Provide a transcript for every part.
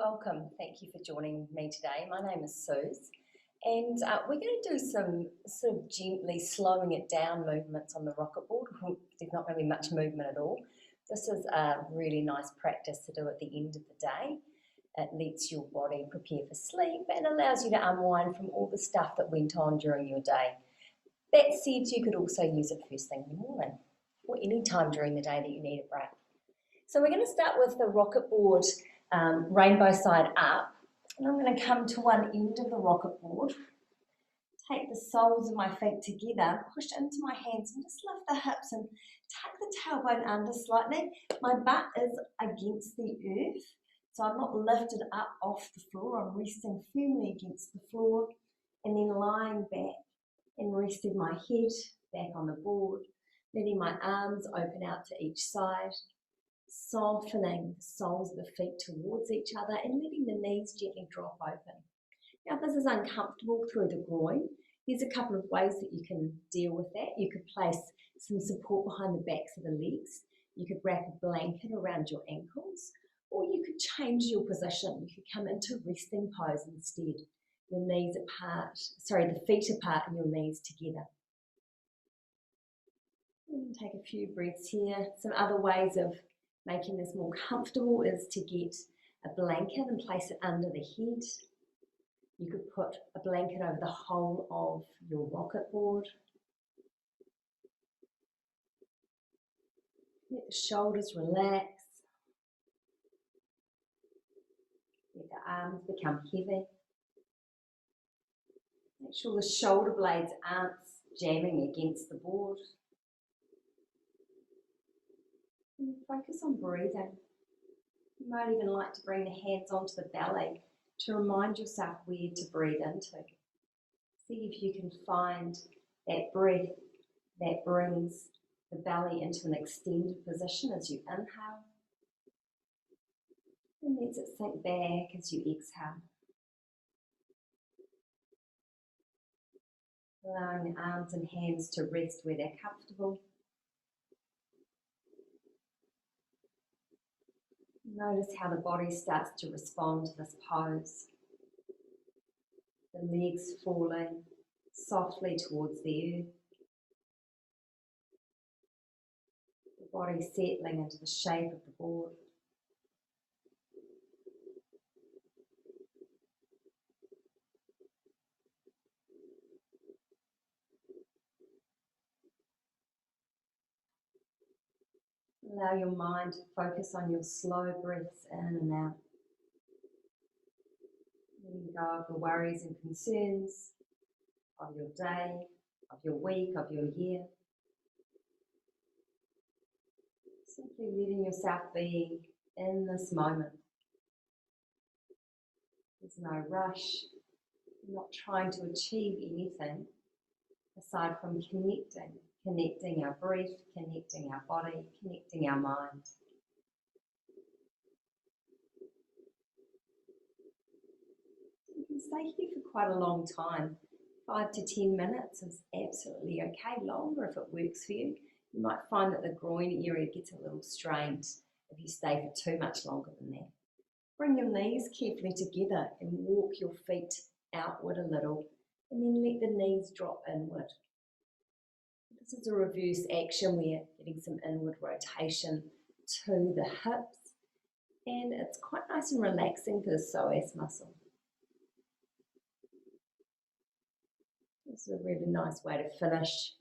Welcome. Thank you for joining me today. My name is Suze, and we're going to do some sort of gently slowing it down movements on the Rockit board. There's not going to be much movement at all. This is a really nice practice to do at the end of the day. It lets your body prepare for sleep and allows you to unwind from all the stuff that went on during your day. That said, you could also use it first thing in the morning or any time during the day that you need a break. So we're going to start with the Rockit board rainbow side up, and I'm going to come to one end of the Rockit board, take the soles of my feet together, push into my hands and just lift the hips and tuck the tailbone under slightly. My butt is against the earth, so I'm not lifted up off the floor. I'm resting firmly against the floor and then lying back and resting my head back on the board, letting my arms open out to each side, softening the soles of the feet towards each other and letting the knees gently drop open. Now, if this is uncomfortable through the groin, there's a couple of ways that you can deal with that. You could place some support behind the backs of the legs. You could wrap a blanket around your ankles, or you could change your position. You could come into resting pose instead. Your knees apart, the feet apart and your knees together. And take a few breaths here. Some other ways of making this more comfortable is to get a blanket and place it under the head. You could put a blanket over the whole of your Rockit board. Let the shoulders relax. Let the arms become heavy. Make sure the shoulder blades aren't jamming against the board. And focus on breathing. You might even like to bring the hands onto the belly to remind yourself where to breathe into. See if you can find that breath that brings the belly into an extended position as you inhale. And lets it sink back as you exhale. Allowing the arms and hands to rest where they're comfortable. Notice how the body starts to respond to this pose. The legs falling softly towards the earth. The body settling into the shape of the board. Allow your mind to focus on your slow breaths in and out. Letting go of the worries and concerns of your day, of your week, of your year. Simply letting yourself be in this moment. There's no rush. You're not trying to achieve anything aside from connecting our breath, connecting our body, connecting our mind. You can stay here for quite a long time. 5 to 10 minutes is absolutely okay. Longer if it works for you. You might find that the groin area gets a little strained if you stay for too much longer than that. Bring your knees carefully together and walk your feet outward a little, and then let the knees drop inward. This is a reverse action. We're getting some inward rotation to the hips, and it's quite nice and relaxing for the psoas muscle. This is a really nice way to finish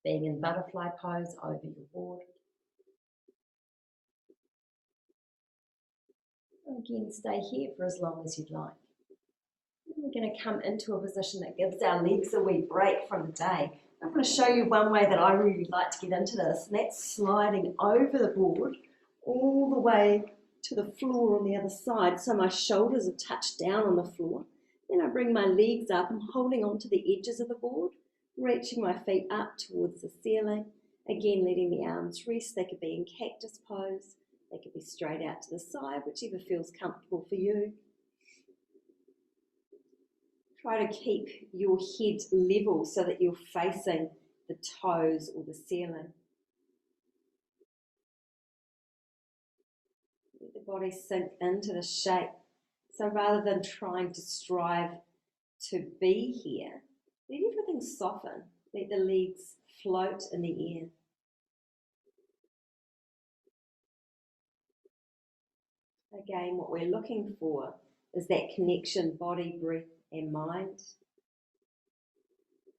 being in butterfly pose over your board. And again, stay here for as long as you'd like. And we're going to come into a position that gives our legs a wee break from the day. I'm going to show you one way that I really like to get into this, and that's sliding over the board all the way to the floor on the other side, so my shoulders are touched down on the floor. Then I bring my legs up. I'm holding onto the edges of the board, reaching my feet up towards the ceiling. Again, letting the arms rest. They could be in cactus pose. They could be straight out to the side, whichever feels comfortable for you. Try to keep your head level so that you're facing the toes or the ceiling. Let the body sink into the shape. So rather than trying to strive to be here, let everything soften. Let the legs float in the air. Again, what we're looking for is that connection, body, breath, and mind.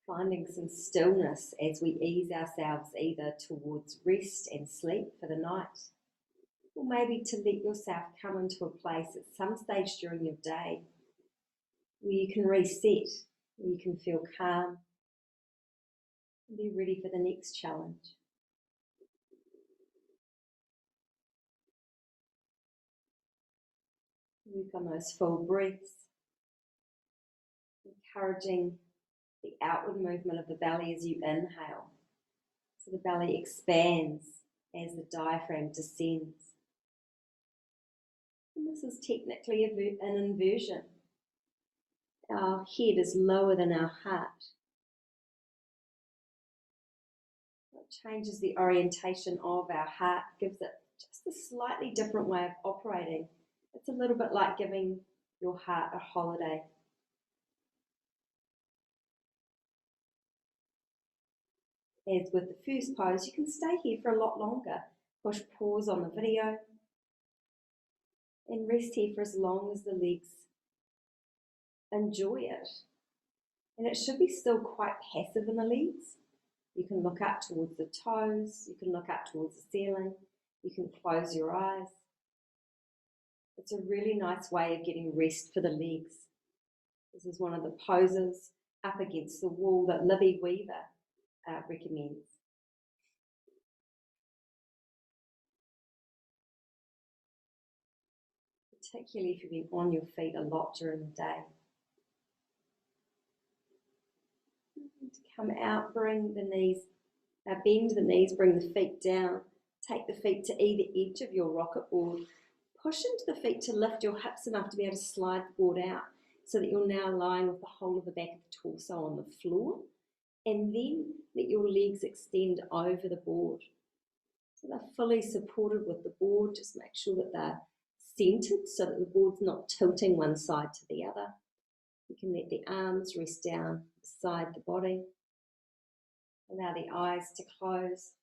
Finding some stillness as we ease ourselves either towards rest and sleep for the night, or maybe to let yourself come into a place at some stage during your day where you can reset, where you can feel calm and be ready for the next challenge. Work on those full breaths, encouraging the outward movement of the belly as you inhale. So the belly expands as the diaphragm descends. And this is technically an inversion. Our head is lower than our heart. It changes the orientation of our heart, gives it just a slightly different way of operating. It's a little bit like giving your heart a holiday. As with the first pose, you can stay here for a lot longer. Push pause on the video and rest here for as long as the legs enjoy it. And it should be still quite passive in the legs. You can look up towards the toes, you can look up towards the ceiling, you can close your eyes. It's a really nice way of getting rest for the legs. This is one of the poses up against the wall that Libby Weaver recommends. Particularly if you've been on your feet a lot during the day. To come out, bring the knees, bend the knees, bring the feet down. Take the feet to either edge of your rocket board. Push into the feet to lift your hips enough to be able to slide the board out so that you're now lying with the whole of the back of the torso on the floor. And then let your legs extend over the board. So they're fully supported with the board. Just make sure that they're centered so that the board's not tilting one side to the other. You can let the arms rest down beside the body. Allow the eyes to close.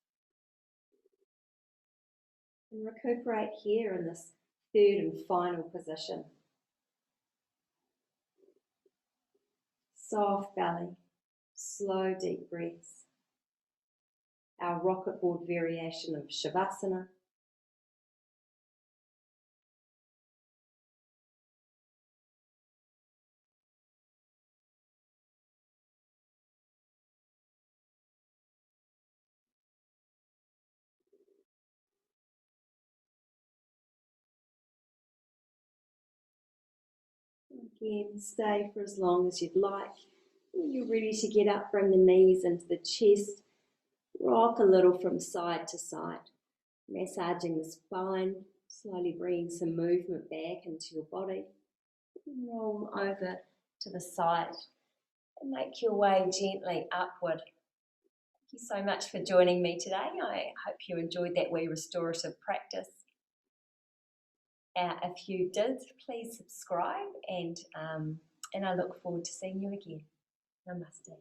And recuperate here in this third and final position. Soft belly, slow deep breaths. Our rocket board variation of Shavasana. Again, stay for as long as you'd like. When you're ready to get up, bring the knees into the chest. Rock a little from side to side, massaging the spine, slowly bringing some movement back into your body. Roll over to the side and make your way gently upward. Thank you so much for joining me today. I hope you enjoyed that wee restorative practice. If you did, please subscribe and I look forward to seeing you again. Namaste.